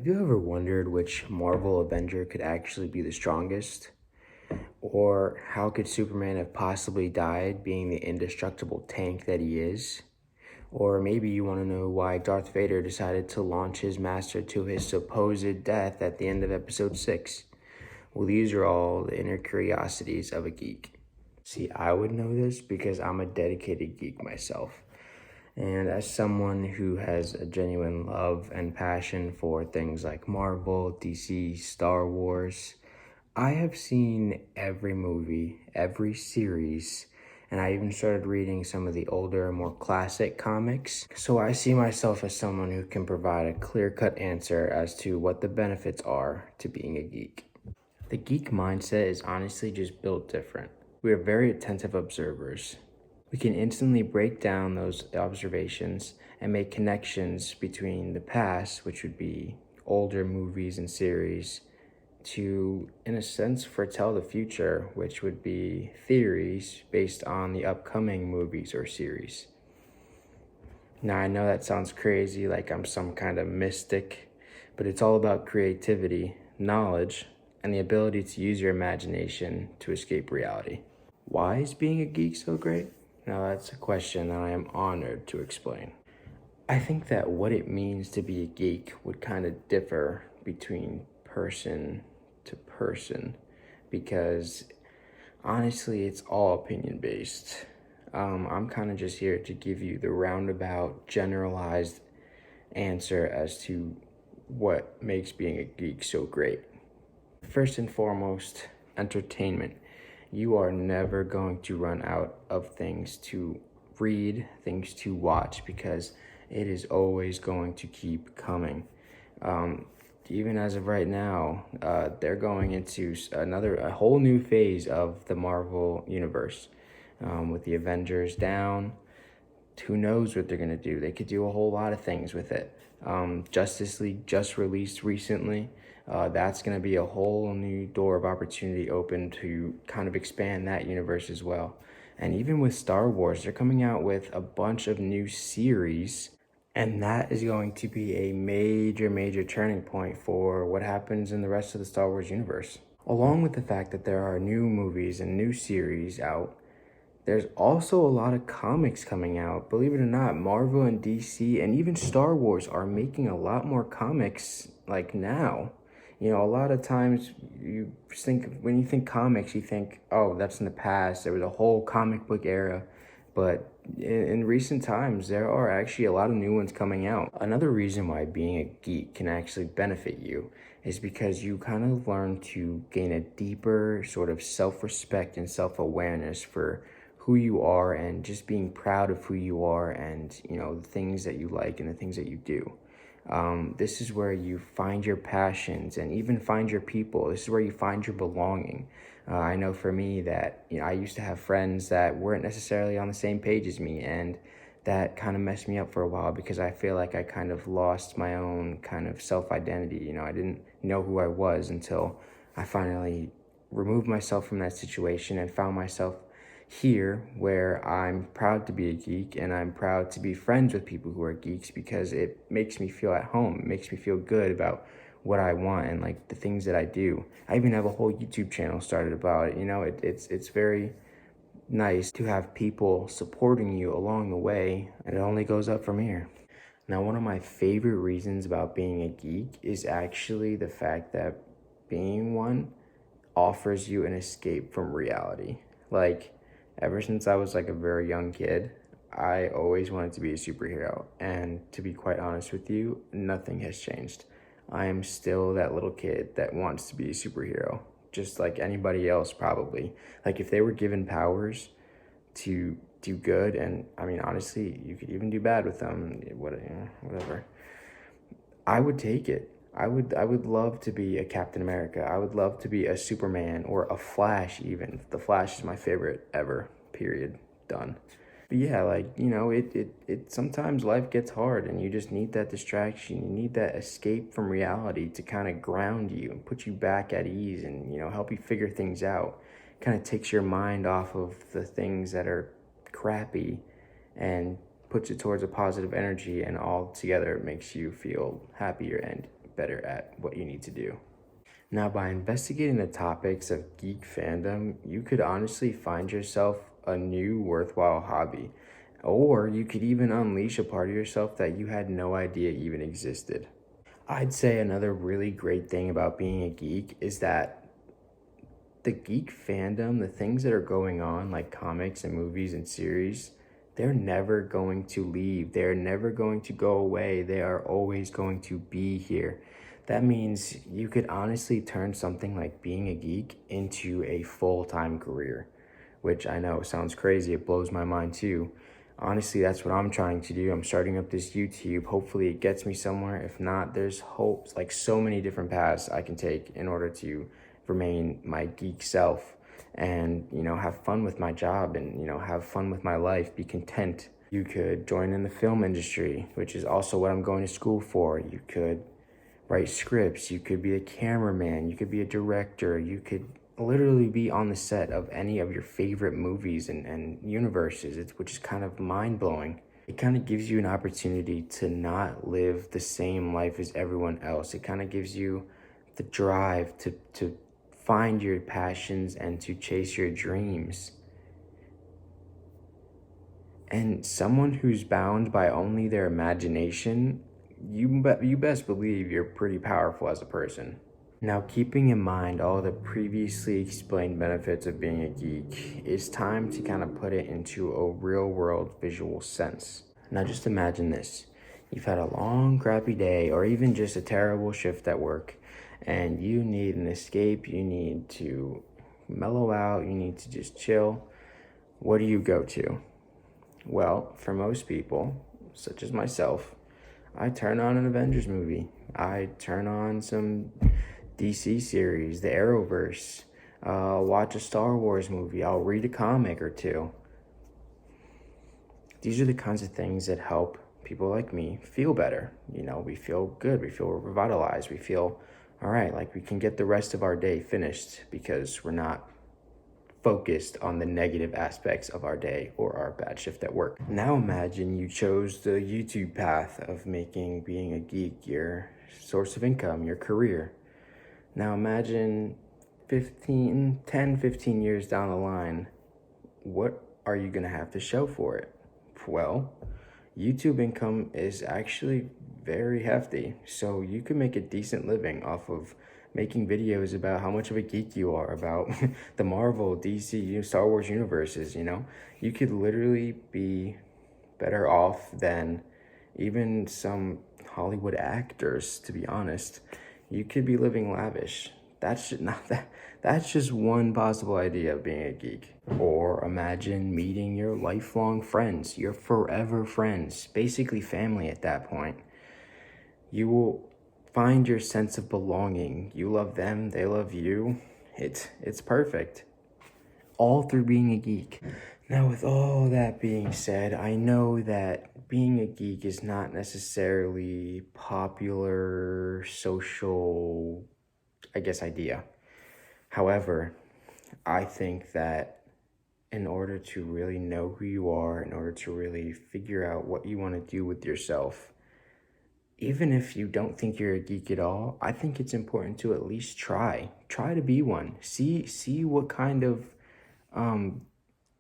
you ever wondered which Marvel Avenger could actually be the strongest? Or how could Superman have possibly died being the indestructible tank that he is? Or maybe you want to know why Darth Vader decided to launch his master to his supposed death at the end of episode 6? Well, these are all the inner curiosities of a geek. See, I would know this because I'm a dedicated geek myself. And as someone who has a genuine love and passion for things like Marvel, DC, Star Wars, I have seen every movie, every series, and I even started reading some of the older, more classic comics. So I see myself as someone who can provide a clear-cut answer as to what the benefits are to being a geek. The geek mindset is honestly just built different. We are very attentive observers. We can instantly break down those observations and make connections between the past, which would be older movies and series, to, in a sense, foretell the future, which would be theories based on the upcoming movies or series. Now, I know that sounds crazy, like I'm some kind of mystic, but it's all about creativity, knowledge, and the ability to use your imagination to escape reality. Why is being a geek so great? Now, that's a question that I am honored to explain. I think that what it means to be a geek would kind of differ between person to person because honestly, it's all opinion based. I'm kind of just here to give you the roundabout, generalized answer as to what makes being a geek so great. First and foremost, entertainment. You are never going to run out of things to read, things to watch, because it is always going to keep coming. Even as of right now, they're going into a whole new phase of the Marvel universe. With the Avengers down, who knows what they're going to do? They could do a whole lot of things with it. Justice League just released recently. That's going to be a whole new door of opportunity open to kind of expand that universe as well. And even with Star Wars, they're coming out with a bunch of new series, and that is going to be a major, major turning point for what happens in the rest of the Star Wars universe. Along with the fact that there are new movies and new series out, there's also a lot of comics coming out. Believe it or not, Marvel and DC and even Star Wars are making a lot more comics like now. You know, a lot of times you think, when you think comics, you think, oh, that's in the past. There was a whole comic book era. But in recent times, there are actually a lot of new ones coming out. Another reason why being a geek can actually benefit you is because you kind of learn to gain a deeper sort of self-respect and self-awareness for who you are and just being proud of who you are and, you know, the things that you like and the things that you do. This is where you find your passions and even find your people. This is where you find your belonging. I know for me that, you know, I used to have friends that weren't necessarily on the same page as me, and that kind of messed me up for a while because I feel like I kind of lost my own kind of self-identity. You know, I didn't know who I was until I finally removed myself from that situation and found myself here where I'm proud to be a geek and I'm proud to be friends with people who are geeks because it makes me feel at home. It makes me feel good about what I want and like the things that I do. I even have a whole YouTube channel started about it. You know, it's very nice to have people supporting you along the way, and it only goes up from here. Now, one of my favorite reasons about being a geek is actually the fact that being one offers you an escape from reality. Like, ever since I was like a very young kid, I always wanted to be a superhero. And to be quite honest with you, nothing has changed. I am still that little kid that wants to be a superhero, just like anybody else probably. Like if they were given powers to do good, and I mean, honestly, you could even do bad with them, whatever. I would take it. I would love to be a Captain America. I would love to be a Superman or a Flash even. The Flash is my favorite ever, period, done. But yeah, like, you know, it sometimes life gets hard and you just need that distraction. You need that escape from reality to kind of ground you and put you back at ease and, you know, help you figure things out. Kind of takes your mind off of the things that are crappy and puts it towards a positive energy, and all together it makes you feel happier and better at what you need to do. Now, by investigating the topics of geek fandom, you could honestly find yourself a new worthwhile hobby, or you could even unleash a part of yourself that you had no idea even existed. I'd say another really great thing about being a geek is that the geek fandom, the things that are going on, like comics and movies and series, they're never going to leave. They're never going to go away. They are always going to be here. That means you could honestly turn something like being a geek into a full-time career, which I know sounds crazy. It blows my mind too. Honestly, that's what I'm trying to do. I'm starting up this YouTube. Hopefully it gets me somewhere. If not, there's hopes, like so many different paths I can take in order to remain my geek self and, have fun with my job and, have fun with my life, be content. You could join in the film industry, which is also what I'm going to school for. You could write scripts. You could be a cameraman. You could be a director. You could literally be on the set of any of your favorite movies and universes, which is kind of mind-blowing. It kind of gives you an opportunity to not live the same life as everyone else. It kind of gives you the drive to find your passions and to chase your dreams. And someone who's bound by only their imagination, you best believe you're pretty powerful as a person. Now, keeping in mind all the previously explained benefits of being a geek, it's time to kind of put it into a real-world visual sense. Now, just imagine this. You've had a long, crappy day, or even just a terrible shift at work, and you need an escape. You need to mellow out. You need to just chill. What do you go to? Well, for most people, such as myself, I turn on an Avengers movie. I turn on some DC series, the Arrowverse, watch a Star Wars movie, I'll read a comic or two. These are the kinds of things that help people like me feel better. We feel good, we feel revitalized, we feel, all right, like we can get the rest of our day finished because we're not focused on the negative aspects of our day or our bad shift at work. Now imagine you chose the YouTube path of making being a geek your source of income, your career. Now imagine 10, 15 years down the line, what are you gonna have to show for it? Well, YouTube income is actually very hefty, so you can make a decent living off of making videos about how much of a geek you are, about the Marvel, DC, Star Wars universes, You could literally be better off than even some Hollywood actors, to be honest. You could be living lavish. That's just one possible idea of being a geek. Or imagine meeting your lifelong friends, your forever friends, basically family at that point. You will find your sense of belonging. You love them, they love you. It's perfect. All through being a geek. Now, with all that being said, I know that being a geek is not necessarily popular social, idea. However, I think that in order to really know who you are, in order to really figure out what you want to do with yourself, even if you don't think you're a geek at all, I think it's important to at least try to be one. See what kind of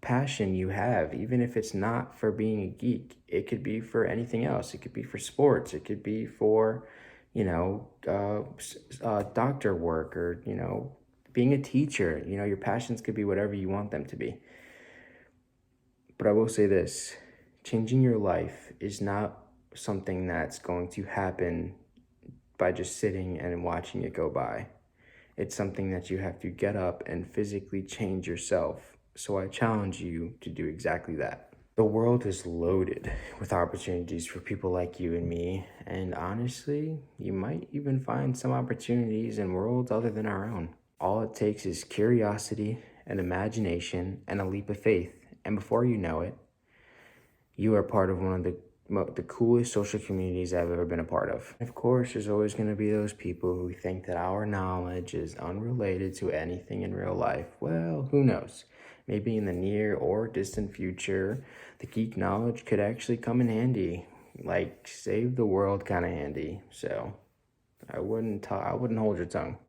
passion you have, even if it's not for being a geek. It could be for anything else. It could be for sports. It could be for, doctor work or, being a teacher. Your passions could be whatever you want them to be. But I will say this, changing your life is not something that's going to happen by just sitting and watching it go by. It's something that you have to get up and physically change yourself. So I challenge you to do exactly that. The world is loaded with opportunities for people like you and me. And honestly, you might even find some opportunities in worlds other than our own. All it takes is curiosity, an imagination, and a leap of faith. And before you know it, you are part of one of the coolest social communities I've ever been a part of. Of course, there's always going to be those people who think that our knowledge is unrelated to anything in real life. Well, who knows? Maybe in the near or distant future, the geek knowledge could actually come in handy, like save the world kind of handy. So I wouldn't hold your tongue.